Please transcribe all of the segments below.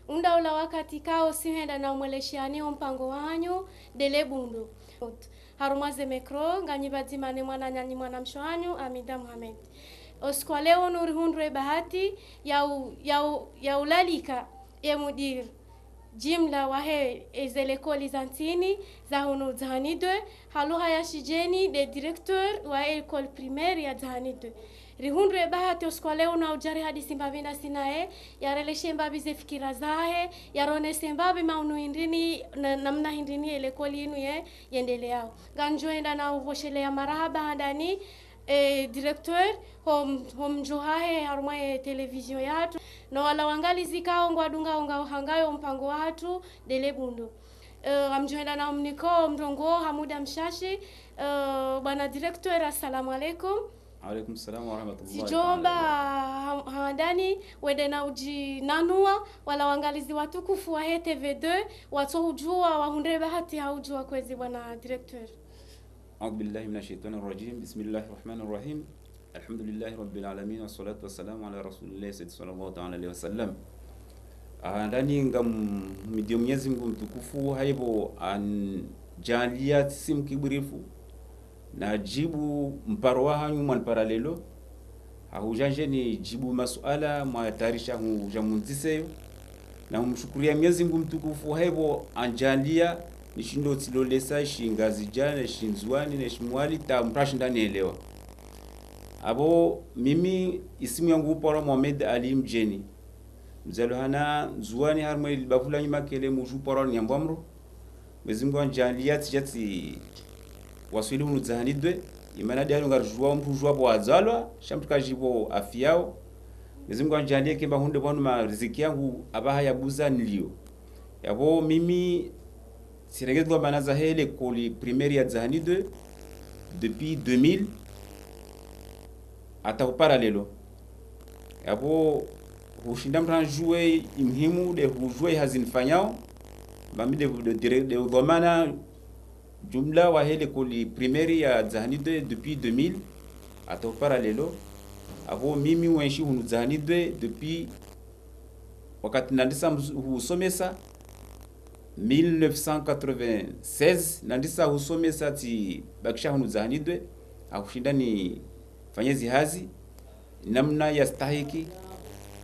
unda ula wakati kao sihenda na umweleshiani mpango wanyu dele bundu harumaze mekro nganyibadzimane mwana nyanyi mwana mshoanyu Amida Mohamed oskwa leo nuri hundre bahati ya ulalika ya mudir jimla wahe ezelekoli zantini za hunu zahani 2 haluha ya shijeni de directeur wa école primaire ya zahani 2 rihundre bahati oskole una ujari hadi simbabina sinae yareleshe mbabize fikira zahe yarone sembabi maunu hindini namna hindini elekoli inu ye yendeleao ganjoenda na uvoshele ya marahaba handani directeur hom johahe haruma television yatu no wala wangali zikao ngwadunga hangayo mpango watu dele bundu amjoenda na mniko mrongo Hamuda Mshashi bwana directeur assalamu alaikum. Alaikum salam wa rahmatullahi. Sijomba handani wende na ujinanua wala wangalizi watukufu wa TV2 watu hujua wahundre bahati haujua kwezi bwana directeur. أعوذ بالله من الشيطان الرجيم بسم الله الرحمن الرحيم الحمد لله رب العالمين والصلاة والسلام على رسول الله صلى الله عليه وسلم. Ndani ngam Mwenyezi Mungu mtukufu haibo anjalia simu kiburifu na jibu mparo wa hanyu mwan paralelo hujanje ni jibu masuala mwatarisha hujamunziseyo na humshukuria Mwenyezi Mungu mtukufu haibo anjalia nishindo tilolesa shingazi jana shinzwani na shimwali tamprashi ndani elewa abo mimi isimu yangu upora Mohamed Ali Mjeni mzalohana zuani harmwe libafula nyuma kele muju pora nyambamro Mwenyezi anjalia tijati waswili unu zahani 2 imana diario ngarjua mtu jua bo azalwa shamtuka jibo afiao Mwenyezi anjalia kemba hunde bonu ma riziki yangu abaha yabuza nilio yabo mimi sirengezwa banaza hele koli primaire ya zahani 2 depuis 2000 ata paralelo yabo hushinda mran jouer imhimu de hujue hazinfanyao bami de dhamana jumla wa hele koli primaire ya zahani 2 depuis 2000 ata paralelo abo mimi wenshi hunu zahani 2 depuis wakati nandisa husomesa 1996 nandisa husomesa ti bakisha hunu zahani 2 akushinda ni fanyezi hazi namna ya stahiki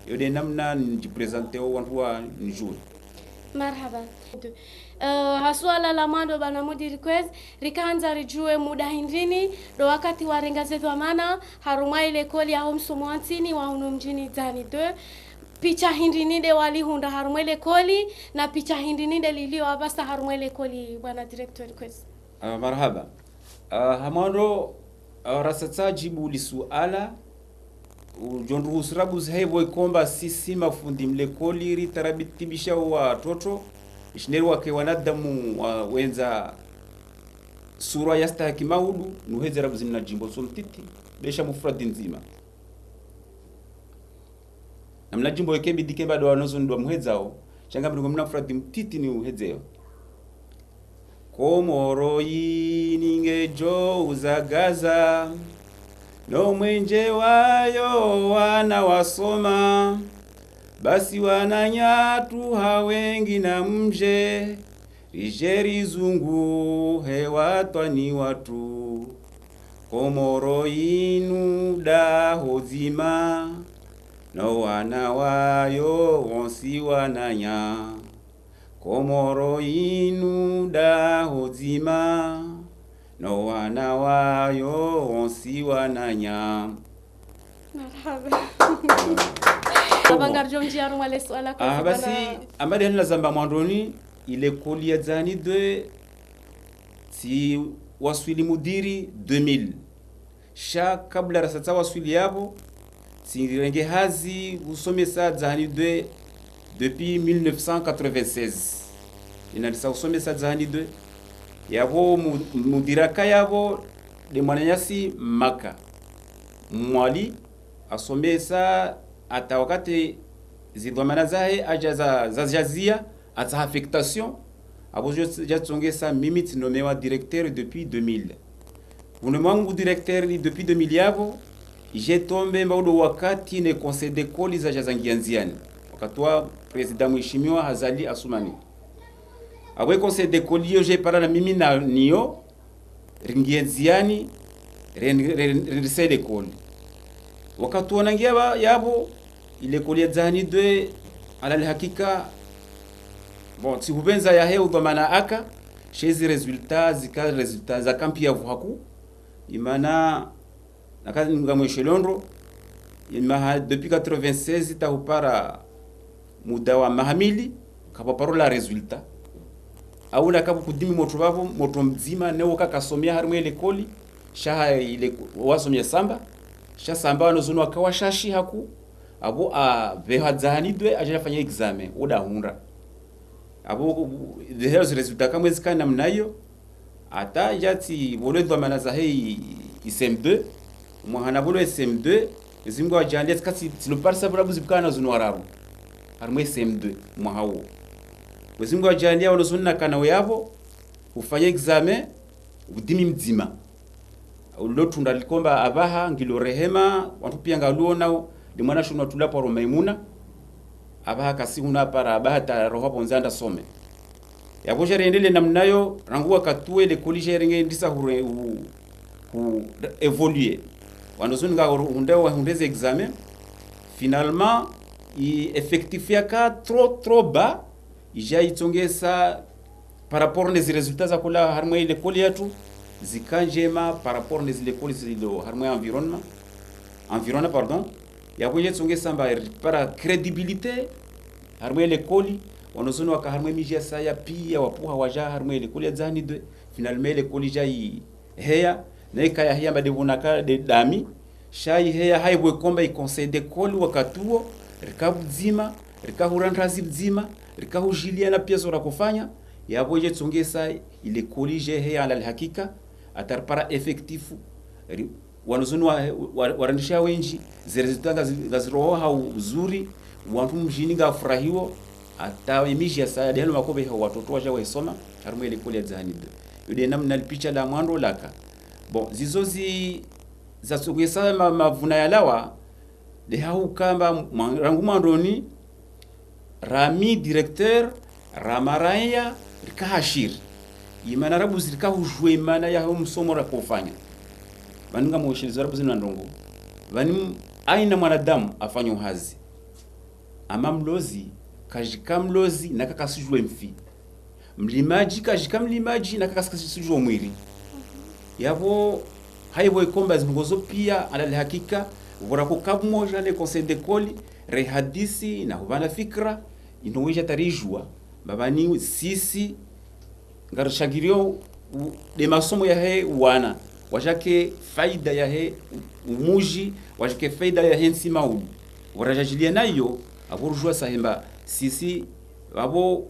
yode namna njipresente wantu wa njuri. Marhaba. Haswala la mando bana mudiri kwez rikanza rijue muda hindrini do wakati warenga zetu mana haruma ile koli ya homsomo antini wa hunu mjini zani 2 picha hindini de wali hunda haruma ile koli na picha hindini de lilio abasta haruma ile koli bwana director kwez. Marhaba. Hamando rasatsa jibu li suala ujondu usrabu zhebo ikomba sisi mafundi mlekoli ritarabitibisha wa toto ishineri wake wanadamu wenza sura yasta kimaudu nuheze rabu zimna jimbo somtiti besha mufradi nzima namna jimbo yekembi dikemba do wanozo ndo muhezao changa mngo mna fradi mtiti ni uhezeo komoro yiningejo uzagaza no mwenje wayo wana wasoma basi wananyatu hawengi na mje rijeri zungu hewatwa ni watu komoro inu da hozima no wana wayo wonsi wananya komoro inu da hozima no wana wayo wonsi wananya. Marhaba. Abangar jonji aru wale swala kwa basi amade hana zamba mwandoni ile koli ya zani 2 si waswili mudiri 2000 sha kabla rasata waswili yabo si renge hazi usomesa zani 2 depuis 1996 inalisa usomesa zani 2 yabo mudiraka yabo de mwananyasi maka mwali asomesa ata wakati zidhamana zahe aja za jazia ata affectation abo jatsongesa mimi tinomewa directeur depuis 2000 unemwangu directeur depuis 2000 yabo j'ai tombé mbaudo wakati ne concede koli za jazangianziani wakatoa president mheshimiwa Hazali Asumani awe conseil d'école yo je para na mimi na niyo ringienziani rendise l'école wakatuona ngia yabo ile école ya Zahani 2 ala hakika bon si hubenza ya heu dhamana aka shezi resultats za kampi ya vuhaku imana nakazi ngamweshelondro ima depuis 96 tahupara muda wa mahamili kapaparola resultat aula kabu kudimi moto babo moto mzima neo kakasomia harimwe lekoli shaha ile wasomia samba sha samba wanozuno akawashashi haku abo a beha Zahani 2 ajafanya examen oda hunra abo the health resultat kamwe zikana mnayo ata jati bolo dhamana za hei SM2 mwana bolo SM2 zimgo ajande skati tinoparsa brabu zibkana zuno arabu harimwe SM2 mwahawo wezimgo wajania wanozunna kana yabo ufanye examen udimi mzima ulotunda likomba abaha ngilo rehema watu pia ngaluona de mwana shunwa tulapo ro Maimuna abaha kasihuna para abaha ta roho ponzanda some yabo jerendele namnayo rangua katue le college renge ndisa hu évoluer wanozunga hundewa hundeze examen finalement i effectifia ka trop bas ija itongesa par rapport les résultats za kula harmwe ile koli yetu zikanjema par rapport les écoles zilo harmwe environnement pardon ya kwenye tsongesa mba para crédibilité harmwe ile koli wanozono waka harmwe mijia saya pia wapuha waja harmwe ile koli ya Zahani 2 finalement ile koli jai heya na ikaya hiya badevunaka de dami shai heya haibwe komba i conseil d'école wakatuo rikabu zima rikahurandrazi zima rikahujilia na pia zora kufanya yaboje tsongesa ile college he ala hakika atarpara effectifu wanozunu warandisha wenji resultats gaziroha uzuri watu mjini gafurahiwo ata emiji ya delo makobe ha watoto waje waisoma harimo ile kole ya Zahani 2 yode namna picha la mwando laka bon zizozi za tsongesa mavuna yalawa de hau kamba rangu mandoni rami directeur ramaraya rikahashir imana rabu zirikahujwe imana ya msomo ra kufanya baninga mwoshiriza rabu zina ndongo bani aina mwanadamu afanya uhazi ama mlozi kajikamlozi na kakasujwe mfi mlimaji kajikamlimaji na kakasujwe mwili yabo haibo ikomba zimgozo pia ala hakika vorako kabmoja le conseil d'école rehadisi na hubana fikra inongeja tarijua babani sisi ngarishagirio de masomo ya he wana wajake faida ya he umuji wajake faida ya he nsima uli warajajilia nayo aburujua sahemba sisi abo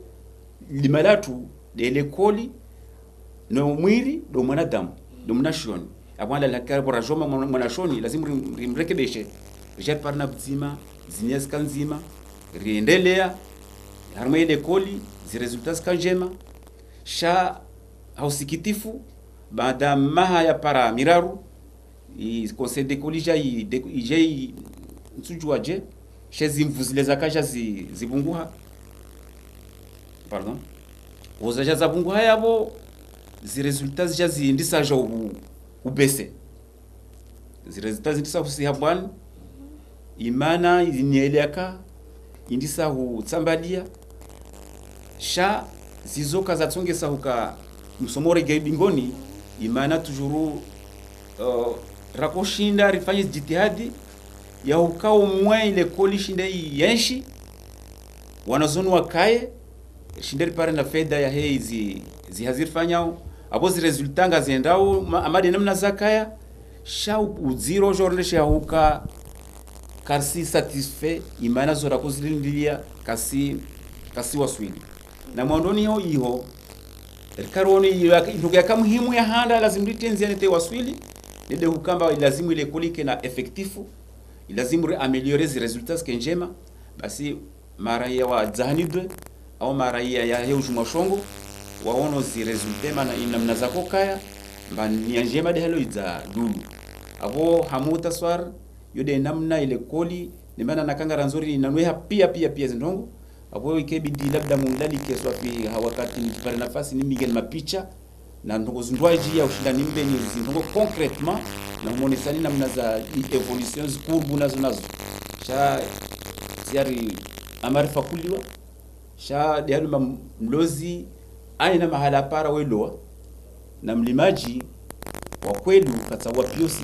limalatu de lekoli no mwili do mwanadamu do mnashoni abwanda la karbo joma mwanashoni lazima rimrekebeshe jet parna bzima zinyes kanzima riendelea harma ile koli zi resultats kanjema sha hausikitifu baada maha ya para miraru i conseil de college ije nsujuaje shezi mvuzile zakaja zibunguha pardon ozaja zabunguha yabo zi resultats jazi ndisa jo ubese zi resultats ndisa kusihabwan imana inieleka indisa hu tsambalia sha zizoka zatsongesa huka msomore gebingoni imana tujuru rakoshinda rifanye jitihadi ya hukao mwe ile koli shinde yenshi wanazonu wakaye shinderi pare na feda ya hei zihazirfanyao abo zi resultanga ziendao amade namna zakaya sha uziro jorle sha huka kasi satisfait imana zora kuzilindilia kasi waswili na mwandoni ho iho karoni nduga kama muhimu ya handa lazima ritenziane te waswili nende hukamba lazima ile kolike na effectifu lazima améliorer les résultats kenjema basi maraia wa Zahani 2 au maraia ya heuju mashongo waono zi resultat mana inamna zako kaya mbani njema de helo iza dulu abo hamuta swar yode namna ile koli ni maana nakangara nzuri inanweha pia zindongo abo ikebidi labda mundali keswa pi wakati nipare nafasi ni migeni mapicha na ndongo zindwaji ya ushindani mbeni zindongo concrètement na muonesani namna za evolutions kurbu nazo sha ziari amarifa kuliwa sha dialu mlozi aina mahala para weloa na mlimaji wa kweli katsawa piosi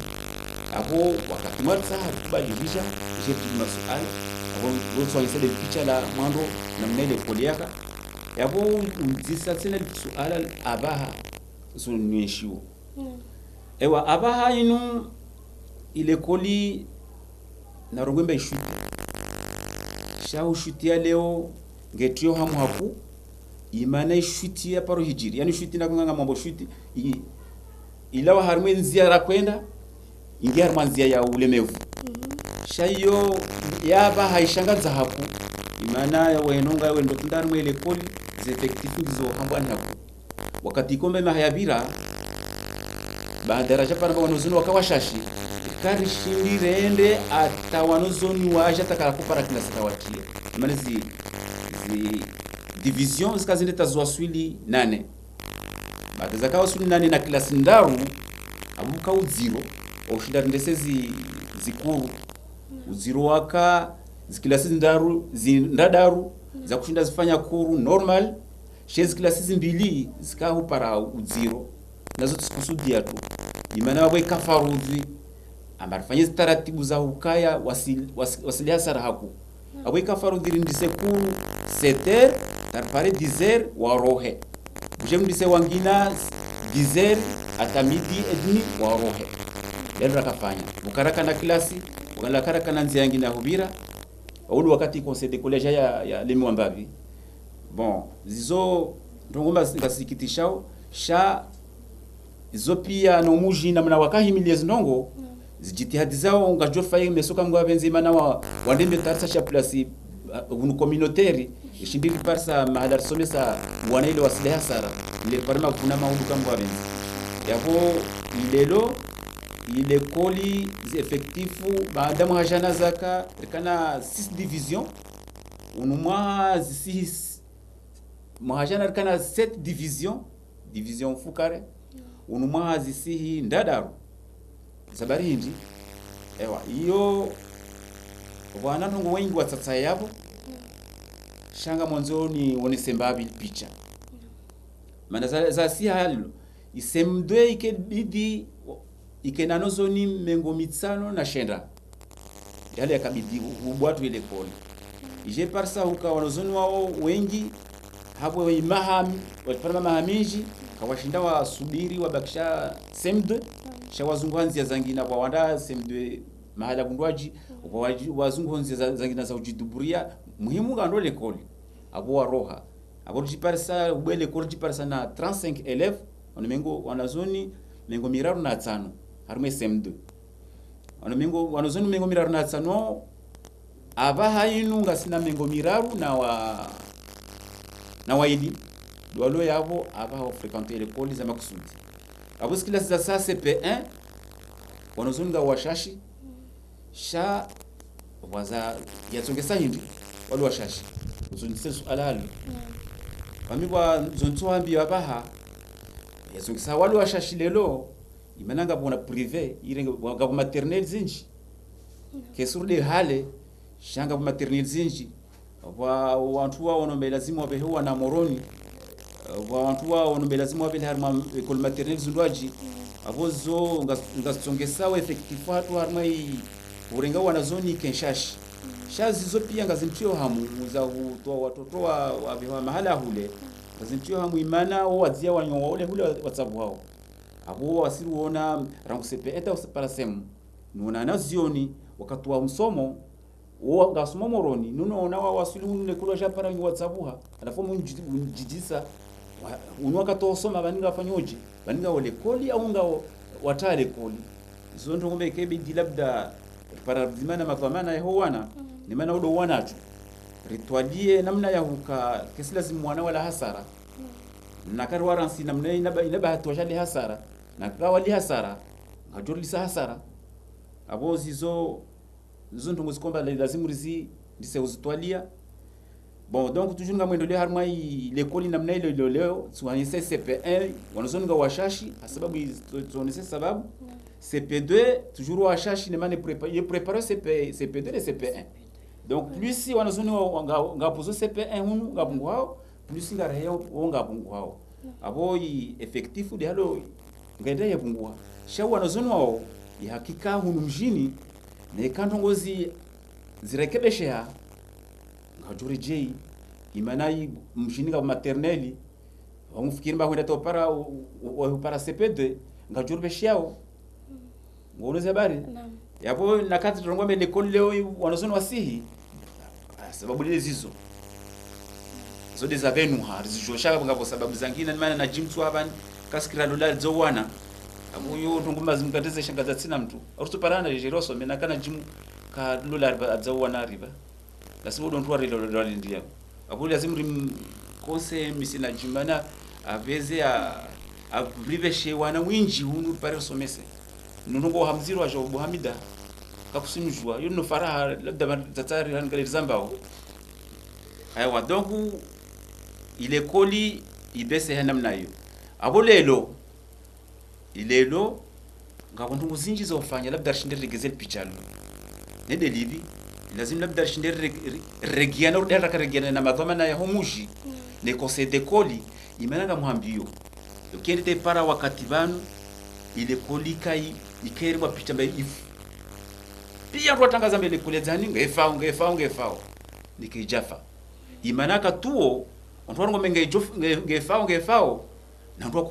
abo wakati mwatsa kubadilisha jetu masuala abo roso aisede picha la mwando na mnele poliaka yabo unzisa tena suala abaha sunnyeshiwo ewa abaha inu ile koli na rugwembe ishuti shau shutia leo ngetio hamu haku imana ishuti ya paro hijiri yani shuti na kunganga mambo shuti ilawa harmwe nzia ra kwenda ingia harmanzia ya ulemevu shayo yaba haishangaza haku imana ya wenonga wendo tundarmwe ile koli zefektifu ndizo hambani haku wakati kombe mahayabira badaraja para wanozuni wakawashashi karishirende atawanozoni waje takakupara kila sikawatie imana zi division zikazinde tazwaswili 8 baada za kawaswili 8 na klasi ndaru abuka uziro oshinda ndese zikuru uziro waka zikilasi ndaru zindadaru za kushinda zifanya kuru normal shezi klasi mbili zikahu para uziro nazo tusikusudia tu imana wabwe kafarudhi amarifanye taratibu za ukaya wasili hasara haku abwe kafarudhi ndise kuru 7h tarpare 10h warohe buje ndise wangina 10h ata midi edni warohe yalra kafanya bukaraka na klasi wala karaka na nzi yangina hubira ulu wakati conseil de collège ya lemi wambavi bon zizo ndongomba ngasikitishao sha izo pia no muji na mna wakahimilia zinongo zijitihadi zao ngajofa mesoka mwa benzima na wandembe tarsa cha place une communautaire ishindili parsa mahadar somesa wana ile wasile hasara ile parma kuna maudu kama benzi yabo ilelo ile koli effectifu baada mhajana zaka kana 6 division unumwa 6 mhajana kana 7 division fukare unumwa zisihi ndadaru sabari hindi ewa iyo wana nungu wengi watsatsa yabo shanga mwanzoni wonesembabi picha mana za si halo isemdwe ikebidi ikenanozoni mengo mitsano na shenda yale yakabidi ubwatu ile koli ije parsa huka wanozoni wao wengi hapo imahami walipana mahamiji kawashinda wasubiri wabakisha semdwe shawazungu hanzia zangina kwa wanda semdwe mahala bundwaji wazungu hanzia zangina za ujiduburia muhimu gando le koli abo waroha abo jiparsa ubele koli jiparsa na 35 élèves onemengo wanazoni mengo miraru na 5 harme sem2 onemengo wanazoni mengo miraru na 5 aba hainu ngasina mengo miraru na waidi dwalo yabo aba ho fréquenter les colis za makusudi abo skila za sa CP1 wanazoni nga washashi sha waza yatsongesa hindi walo washashi uzonise alali wamibwa zonto ambi abaha yazongesa walo washashi lelo imananga bona privé irenga ngabo maternelle zinji kesurde hale shanga maternelle zinji wantu wao no lazima wabe huwa na moroni wantu wao no lazima wabe harma école maternelle zundwaji abozo ngasongesa wa effectif watu harma urenga wana zoni kenshashi shazi zo pia ngazintio hamu za kutoa watoto wa mahala hule ngazintio hamu imana wazia wanyo wale hule whatsapp wao abo wasiruona rangu sepe eta para sem nuna nazioni wakati wa msomo wo ngasoma moroni nunaona wasilu ne kuloja para whatsapp alafu munjijisa unwaka to soma baninga fanyoje baninga wale koli au ngao watale koli zo ndo ngombe kebidi labda para zimana makamana yehowana ni maana udo wanatu ritualie namna ya huka kesi lazima mwana wala hasara na karwaransi namna inaba hatwajali hasara na kawali hasara ngajurli sa hasara abo zizo zundu ngozikomba lazima rizi ndise uzitwalia. Bon, donc toujours nga mwendolea harma l'école namna ile leo tuanise CP1 wanazonga washashi sababu tuonese sababu CP2 toujours washashi ne mane préparer CP2 et CP1. Donc plus si wanazoni nga pozo CP1 hunu nga bungu hao plus nga rayo nga bungu hao abo effectif de halo ngende ya bungu sha wanazoni wao ya hakika hunu mjini ne kantongozi zirekebeshe ha ngajuri jei imanai mjini nga materneli wamufikiri mba kwenda topara para CP2 ngajuri beshiao ngonoze habari yapo nakati turongombe l'école leo wanazoni wasihi sababu lile zizo zote za venu hazijoshaka ngabo sababu zingine maana na jimtu hapa kaskira dola zowana abuyo ndungumba zimkateze shangaza tsina mtu arutuparana jeroso mena kana jimu ka dola zowana riba lasibu ndo ntwari dola ndia abu lazima rim konse misina jimana aveze a prive wana winji hunu pare somese nungo hamziro wa jobu hamida kakusimjua yuno faraha labda tatari hangali zambao aiwa donc ile koli ibese namna hiyo abo ilelo ngakuntu muzinji zofanya labda shindere gezel pichalo ne delivi lazima labda shindere regiana udara regiana na madhama ya homuji ne conseil de koli imenanga muhambio ukiende para wakati banu ile koli kai ikairwa picha mba ifu pia ndo tangaza mbele kule zani ngefao nikijafa imanaka tuo ntwarongo ngefao na ndo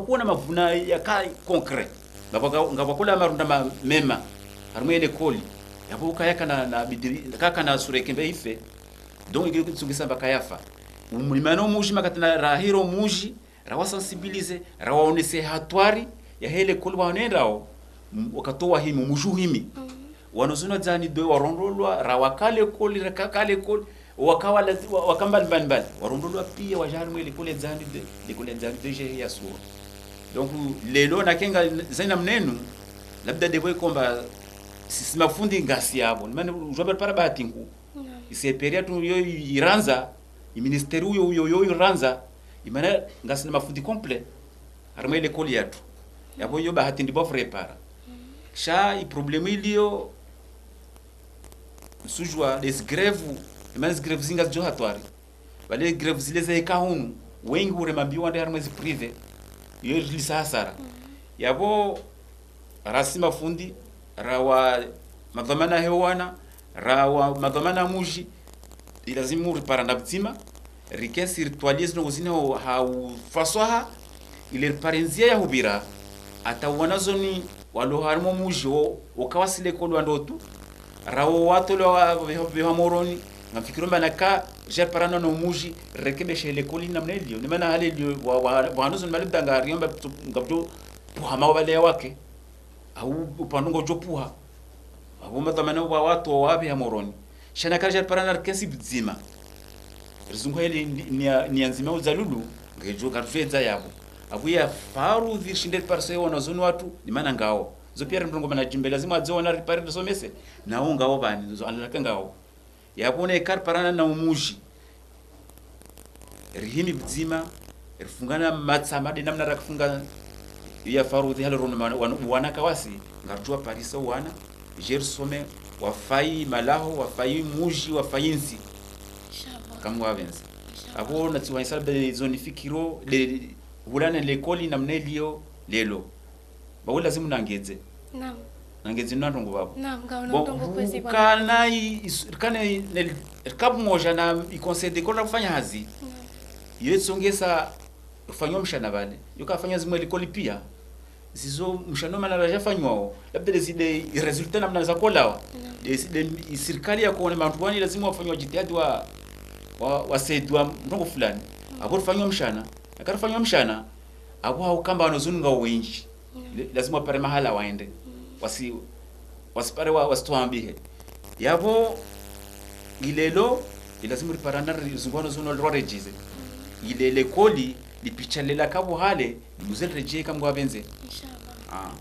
kuona mavuna ya kai concret ngabakula marunda mema harumwe ile koli yabuka yaka na bidiri kaka na sureke mbe ife donc igire kutsungisa bakayafa umulimano muji makatana rahiro muji rawa sensibiliser rawaonese hatwari ya hele koli wanendao wakatoa himi mujuhimi wanozuna zani do warondolwa rawakale koli rakakale koli wakamba mbali warondolwa pia wajari mwele kule zani de ya suwa. Donc lelo nakenga zaina mnenu labda dewe komba sisi mafundi ngasi yabo maana ujomba para batingu ise period yo iranza ministeri yo iranza imana ngasi na mafundi complet armwe ile koli yatu yabo yo bahati ndibo prepara sha i problème ilio sujwa des grèves imana grèves zinga jo hatwari bale grèves zile za ekahunu wengi ure mambiwa ndi harmwe privé yo lisa hasara yabo rasima fundi rawa madhamana hewana rawa madhamana muji ilazimu ripara ndabtima rikesi ritualize no zino haufasoha ile parenzia ya hubira atawanazoni walo harmo mujo ukawasile kolwa ndotu rawo watu wa moroni nafikiri mbana ka je parana no muji rekebeshe ile koli namna hiyo ni maana hali ndio wanazoni malibda ngariomba ngabdo puhama wale wake au upandungo jopuha abo matamana wa watu wapi ya moroni shana kaja parana kesi bzima rizungu ile ni anzima uzalulu ngejo karfeza yabo abuya faru vishinde parse wanazoni watu ni maana ngao zo pia ndongo bana jimbe lazima azoona ripare somese nao ngao bani zo analaka ngao yabone kar parana na umuji rihimi bzima rifungana matsamade namna rakufunga ya farudhi halo wana kawasi ngarjua parisa wana jersome wafai malaho wafai muji wafayinsi kama wavenza abo na tuwaisa de zone fikiro le bulana lekoli namna ilio lelo bawo lazima nangeze naam nangeze ndongo babo naam ngaona ndongo kwezi kwa kana ne kabu moja na i conseil de kona kufanya hazi yetsongesa kufanywa mshana bale yokafanya zimwe lekoli pia zizo mshano manara jafanywa labda zile resultat namna za kolawa de serikali ya kuona mambo gani lazima wafanywe jitihadi wa saidwa ndongo fulani akufanywa mshana akarufanywa mshana abo haukamba wanozunga wengi lazima pare mahala waende wasipare wasituambie yabo ilelo lazima riparana zungwana zuno rorejize ile lekoli lipichalela kabo hale muzel reje kama wabenze inshallah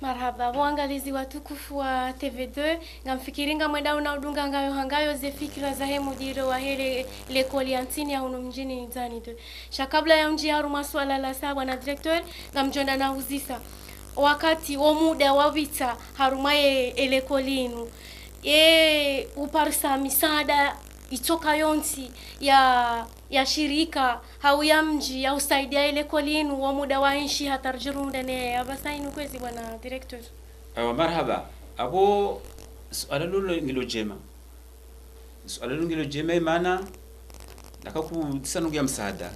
Marhaba, waangalizi watukufu wa TV2, ngamfikiringa mwenda unaudunga ngayo hangayo ze fikira za he mudiro wa hele lekoli antini ya unu mjini nzani tu. Shakabla ya mji haru maswala la sawa na director, ngamjonda na uzisa. Wakati wa muda wa vita harumaye elekolinu. Uparsa misaada itoka yonti ya shirika hau ya mji ya usaidia ile kolinu wa muda wa inshi hatarjurunda ne abasainu kwezi bwana director. Marhaba, abo suala lolo ngilo jema maana nakaku tisanungia msaada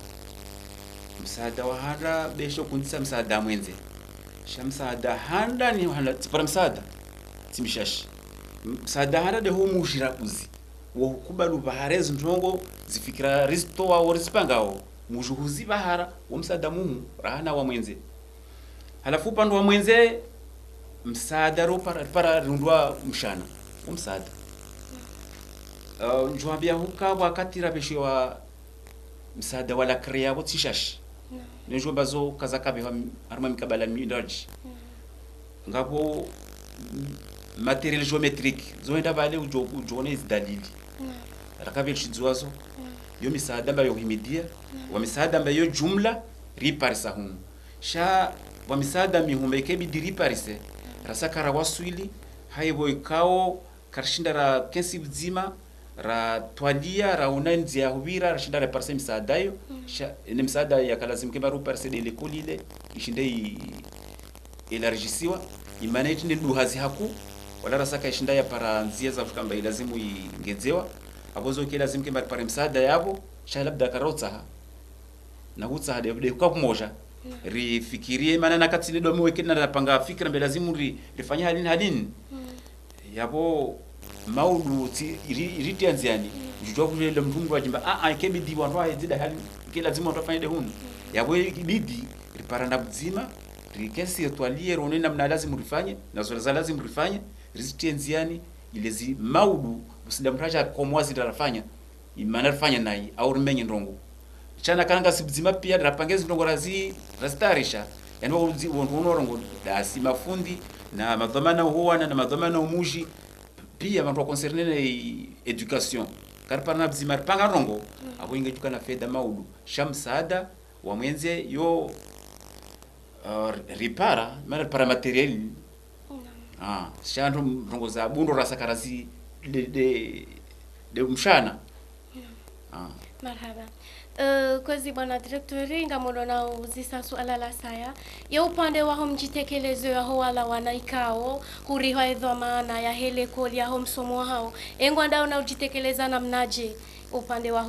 wa hara besho kuntisa msaada mwenze msaada handa ni handa tipara msaada timishashi msaada handa de humu ushirakuzi wo kubalu baharezi ndongo zifikira risto wa orizipangao mujuhuzi bahara wa msaada mumu rahana wa mwenze halafu pando wa mwenze msaada ro para rundwa mshana wa msaada njwambia huka wakati rabesho wa msaada wala krea wo tishashi nenjo bazo kazakabe harma mikabala mindaji ngapo material geometrique zoenda bale ujone dalili rakabe chizuazo yo misaada ambayo himidia wa misaada ambayo jumla riparisa hum sha wa misaada mihumeke bidiri parise rasakara waswili haibo ikao karshinda ra kesi bzima ra twalia ra unanzi ya hubira rashinda ra parse misaada yo ni misaada ya kalazim kebaru parse de l'école ile ishinde elargisiwa imana itinde duhazi haku wala rasaka ishinda ya para nzia za kamba ilazimu ingezewa abozo ke lazim kemba para misaada yabo sha labda karotsa na hutsa de kwa kumoja rifikirie maana nakati ile domo wekena na panga fikra mbele lazimu rifanya halini yabo maudu iriti anziani njujwa kule le mtungu wajimba ikebidi wantu haizida hali ke lazima utafanya de hunu yabo ibidi riparanda bzima rikesi etwalie rone namna lazima rifanye na zola za lazima rifanye riziti anziani ilezi maudu usinda mtaja komwazi darafanya imana rifanya nai au rimenye ndongo chana kananga sibzima pia rapangezi ndongo rastarisha yani wonorongo dasi mafundi na madhamana huwa na madhamana umuji pia bantu concerne na education karipana bzima panga rongo abo ingejuka na feda maudu shamsaada wa mwenze yo ripara mara para material shandu rongo za bundo rasakarazi de mshana Marhaba. Kwezi bwana directori ngamono na uzisa suala la saya ya upande wa mjitekelezo ya wala wanaikao huriho edho maana ya hele koli ya msomo hao engwanda na ujitekeleza namnaje upande wa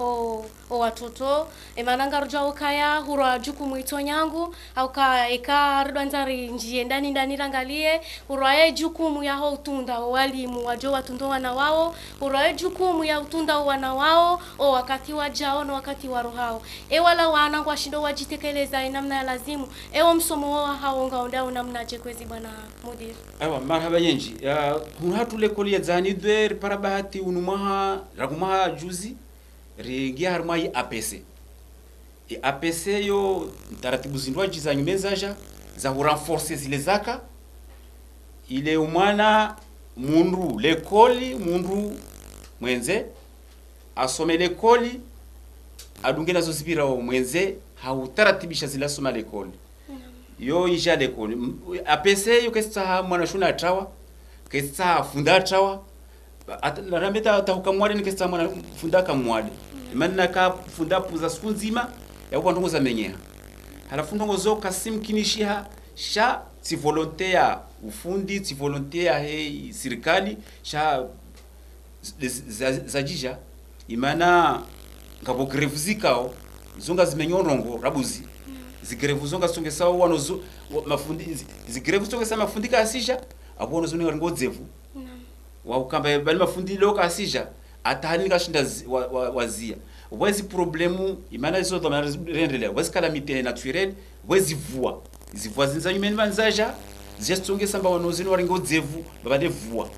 watoto emananga rujwa ukaya hurwa jukumu itonyangu au ka eka rudwanzari njie ndani rangalie hurwa jukumu ya utunda walimu wajo watundo wana wao hurwa jukumu ya utunda wana wao o wakati wajao na wakati warohao wala wana kwa shindo wajitekeleza namna ya lazimu msomo wao hao ngaonda namnaje kwezi bwana mudir. Aiwa marhaba yenji hatule koli ya zani dwer para bahati unumaha ragumaha juzi ringia harmai APC APC yo taratibu zindwaji za nyimezaja za renforcer zile zaka ile umwana mundu lekoli mundu mwenze asome lekoli adunge nazo zipira mwenze hautaratibisha zile asoma lekoli yo ija lekoli APC yo kesa mwana shuna atawa kesa funda atawa la rameta atahukamwade ni kesa mwana funda kamwade imana ka funda puza siku nzima ya kwa ndongo za menyeha halafu ndongo zo kasimkinishiha sha si volonté ya ufundi si volonté ya serikali sha zajija imana ngabo grevu zikao zonga zimenyorongo rabuzi zigrevu zonga songe sawa wanozo mafundi zigrevu songe sama mafundika asisha abono zonga ngozevu wa ukamba bali mafundi loka asija atahani kashinda wazia wezi problemu imana iso dhamana rendele wezi calamité naturelle wezi vua zivua zinza nyumeni manzaja zestonge samba wanozini waringo zevu babade vua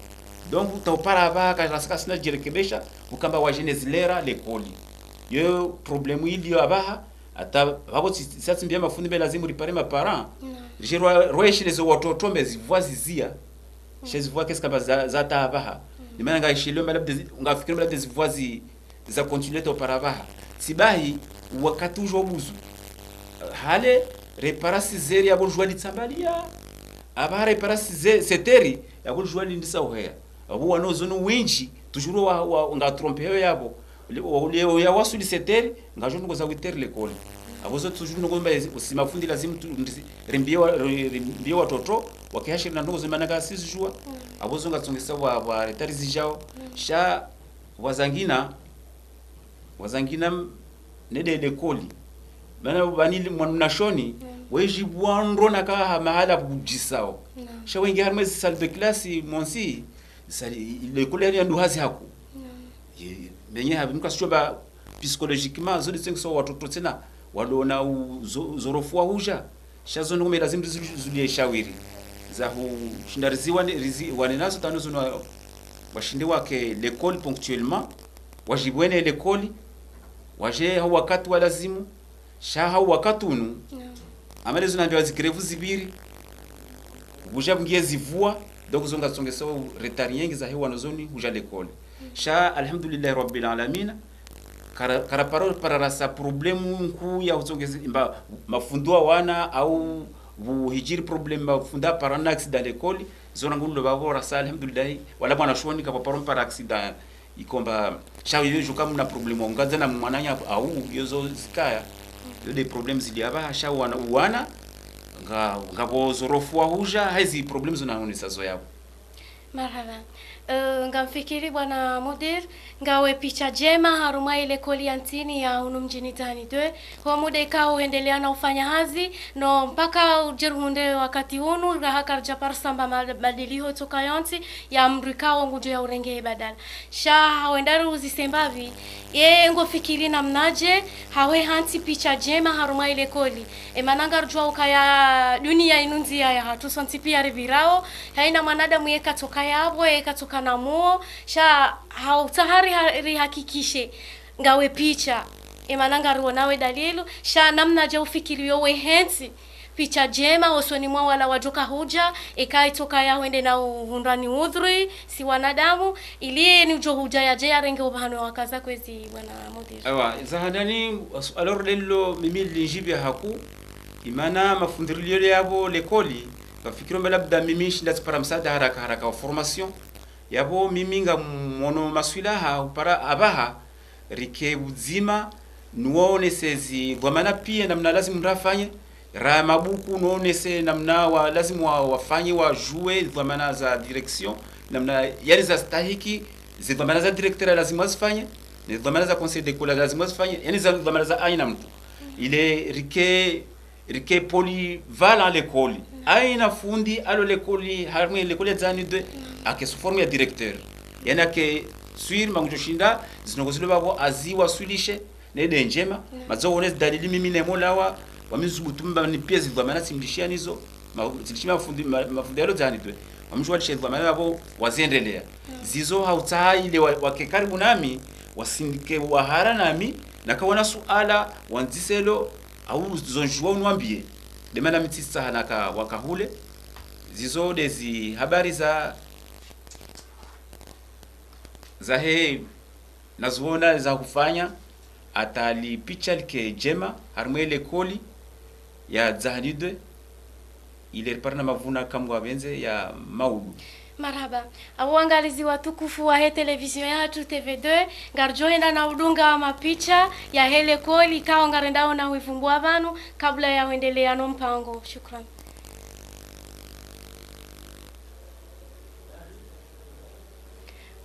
donc utapara baka rasaka sina jirekebesha ukamba wa genezilera lekoli yo problemu ili abaha ata hapo sasa mbia mafundi be lazima ripare ma parents je roeshi les watoto mbezivua zizia shezivua qu'est-ce que za tabaha ni maana ngaishilio labda ngafikiri labda zivua za continuer auparavant sibahi wakati ujobuzu hale reparasi zeri ya bonjwa litsambalia aba reparasi seteri ya bonjwa lindisa ohea abo wanozono winji tujuru wa nga trompeo yabo leo ya wasuli seteri ngajono ngoza witeri lekole abo zo tujuru ngomba usimafundi lazima rimbie watoto wakihashiri na ndogo zimanaga sisijua abo zo ngatsongesa wa retari zijao sha wazangina nede lekoli bana banili mwanashoni weji bwandro naka mahala bujisao sha wengi harme salle de classe monsi sali lekoli ya nduhazi haku benye habimuka sio psychologiquement zodi senso watoto tena walona zorofua huja shazo ngome lazima zulie shawiri za hushindariziwa wanenazo tanozo washinde wake l'école ponctuellement wajibwene l'école waje hao wakati wa lazimu sha hao wakati unu amalezo na ndio zikrevu zibiri buja bungie zivua donc zonga tsongesa retariengi za hewa nozoni huja l'école sha alhamdulillah rabbil alamin kara parole para sa problemu nku ya uzongeza mafundwa wana au buhijiri problem mafunda para na accident l'école zona ngulu babo rasa alhamdulillah wala bwana shoni kapa parole para accident ikomba shawi yejo kama na problemu ngaza na mwananya au yozo zikaya des problèmes ziliaba sha wana ngabo zorofua huja hizi problems zinaonesa zoyabo marhaba ngamfikiri bwana mudir ngawe picha jema haruma ile koli antini ya unu mjini tani twe kwa muda ikao endelea na ufanya hazi no mpaka ujerunde wakati unu rahaka japar samba madiliho toka yonti ya mrikao ngujo ya urenge badala sha hawendari uzisembavi ye ngofikiri na mnaje hawe hanti picha jema haruma ile koli emananga rujwa ukaya dunia inunzia ya hatu sonti pia revirao haina mwanadamu yeka toka yabo yeka toka na muo sha hautahari hakikishe ngawe picha emananga ruo nawe dalilu sha namna je ufikiri yowe hensi picha jema osoni mwa wala wajoka huja ekai toka ya wende na hundani udhri si wanadamu ili ni ujo huja ya je arenge ubano wakaza kwezi bwana mudir awa zahadani alors lelo mimi linjibia haku imana mafundirilio yabo lekoli bafikiro labda mimi shinda para msaada haraka wa formation yabo mimi nga mono maswilaha para abaha rike uzima nuone sezi bwamana pia namna lazima mrafanye ra mabuku nuone se namna wa lazima wafanye wa jouer bwamana za direction namna yale za stahiki bwamana za directeur lazima zifanye ni bwamana za conseil d'école lazima zifanye yani za bwamana za aina mtu ile rike polyvalent l'école aina fundi alo l'école harme l'école zani de ake su forme ya directeur yani ake suir mangujoshinda zinogozilo babo aziwa sulishe nede njema mazo ones dalili mimi nemolawa wamizubutumba ni pia zidwamana simlishia nizo zilishima mafundi alo zani de wamjua lishedwamana babo wazendelea zizo hautaha ile wake karibu nami wasindike wahara nami nakaona suala wanziselo au zonjua unwambie demana mitisa hanaka wakahule zizo dezi habari za he nazuona za kufanya atali picha like jema harmwele koli ya zahanide ile parna mavuna kamwa benze ya maudu marhaba awangalizi watukufu wa television yatu TV2 ngarjoenda na udunga mapicha ya hele koli kao ngarendao na huifumbua vanu kabla ya uendelea no mpango shukran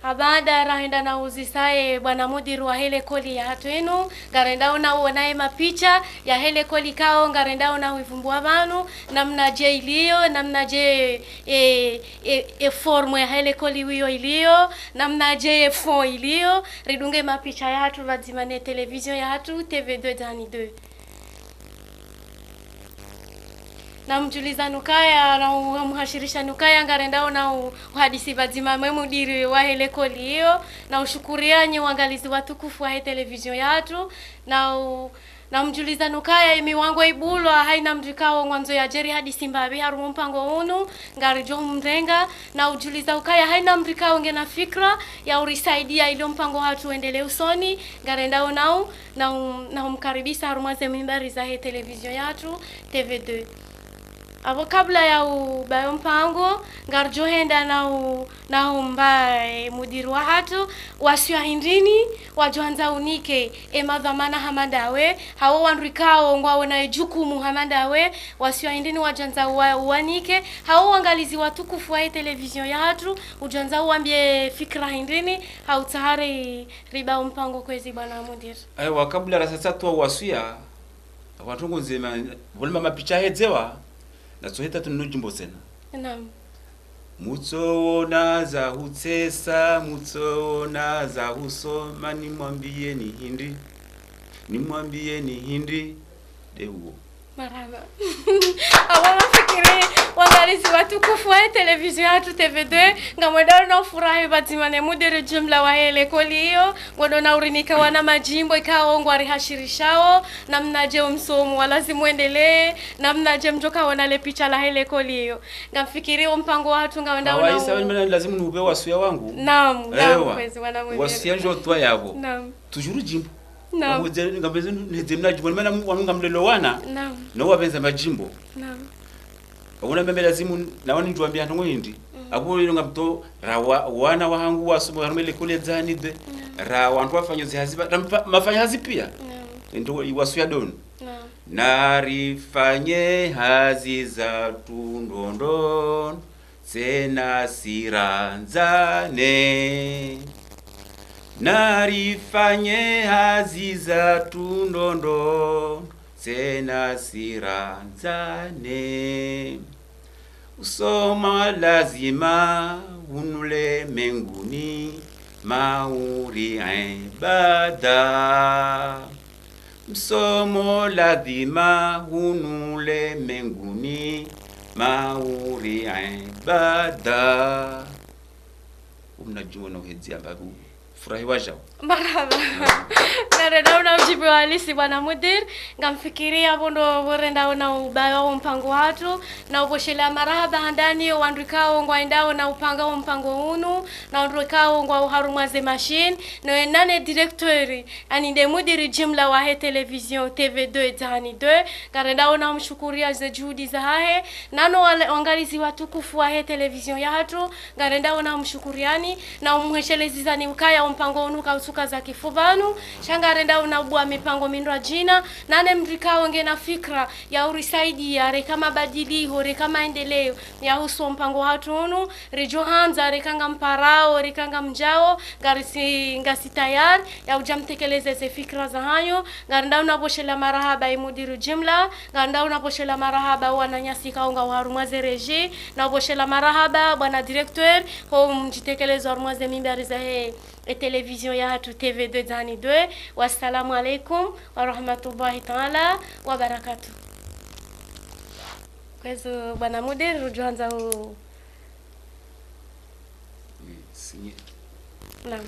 Abada rahenda na uzisae bwana mudiru wa hele koli ya hatu enu ngarendao na uonaye mapicha ya hele koli kao ngarendao na huifumbua vanu namna je ilio namna je formu ya hele koli wiyo ilio namna je fon ilio ridunge mapicha ya hatu vazimane television ya hatu TV2 Dani 2 na mjuliza nukaya na muhashirisha nukaya ngarendao na uhadisi bazima mwemudiri wa hele koli hiyo na ushukuriani uangalizi watukufu wa television yatu na na mjuliza nukaya imi wangu ibulo haina mrikao mwanzo ya jeri hadi Simbabi harumu mpango unu ngari jo mrenga na ujuliza ukaya haina mrikao ngena fikra ya urisaidia ili mpango hatu endele usoni ngarenda nao na umkaribisa harumaze mimbari za he television yatu TV2 abo kabla ya ubayo mpango ngarjo henda na umbaye mudiri wa hatu wasiwa hindini wajoanza unike emadhamana hamandawe hawo wanrikao ngwawe na jukumu hamandawe wasiwa hindini wajoanza uanike hawo wangalizi watukufu wa television ya hatu ujoanza uambie fikra hindini hautahari riba mpango kwezi bwana mudiri aiwa kabla rasasa tu wasiya watungu nzima volma mapicha hedzewa na tsoheta tunujimbo sena naam mutsoona za hutsesa mutsoona za husoma nimwambie ni hindi dewo marhaba awa fikiri wangalizi watukufu wa television yatu TV2 ngamwenda na furahi batimane mudere jumla wa hele koli hiyo ngodo na urinika wana majimbo ikao ngwari hashirishao namnaje msomo wala simuendelee namnaje mjoka wana le picha la hele koli hiyo ngamfikiri mpango watu ngawenda na waisa mimi lazima niube wasuya wangu naam kwezi wana mwenyewe wasuya njotwa yabo naam tujuru jimbo naam ngambezo nezemna jimbo maana wangamlelo wana naam no wabenza majimbo naam una meme lazima naoni tuambia ntongo hindi akubulilo ngabto rawa wana wahangu wasumo harumele kule zanide ra wantu wafanyozi haziba mafanya hazi pia ndio iwasuya don narifanye hazi za tundondon sena siranzane narifanye hazi za tundondon sena siranzane usoma lazima unule menguni mauri ibada msomo lazima unule menguni mauri ibada umnajua na uhezi ambabu furahi wajao marhaba narenda una ujibu halisi bwana mudir ngamfikiria bondo borenda una ubayo mpango watu na uboshela marhaba ndani wandikao ngwaendao na upanga mpango unu na ndikao ngwa harumaze machine no nane directeur ani de mudir jumla wa he television TV2 tani 2 karenda una mshukuria za juhudi za hahe nano wangalizi watukufu wa he television ya hatu karenda una mshukuriani na umheshelezi ni ukaya mpango unu kausuka za kifubanu shangarenda unabua mipango mindwa jina nane mrikao ngena fikra ya urisaidia reka mabadiliho reka maendeleo ya huso mpango hatunu rijohanza rekanga mparao rekanga mjao ngasi tayari ya ujamtekeleze ze fikra za hayo garenda unaboshela marahaba imudiru jumla garenda unaboshela marahaba wananyasi kaunga warumaze reji na uboshela marahaba bwana directeur ho mjitekeleza warumaze mimbari za he television ya hatu TV2 Zani 2 wassalamu alaikum wa rahmatullahi ta'ala wa barakatuh. Kwa hiyo bwana mudir rujuanza sinye naam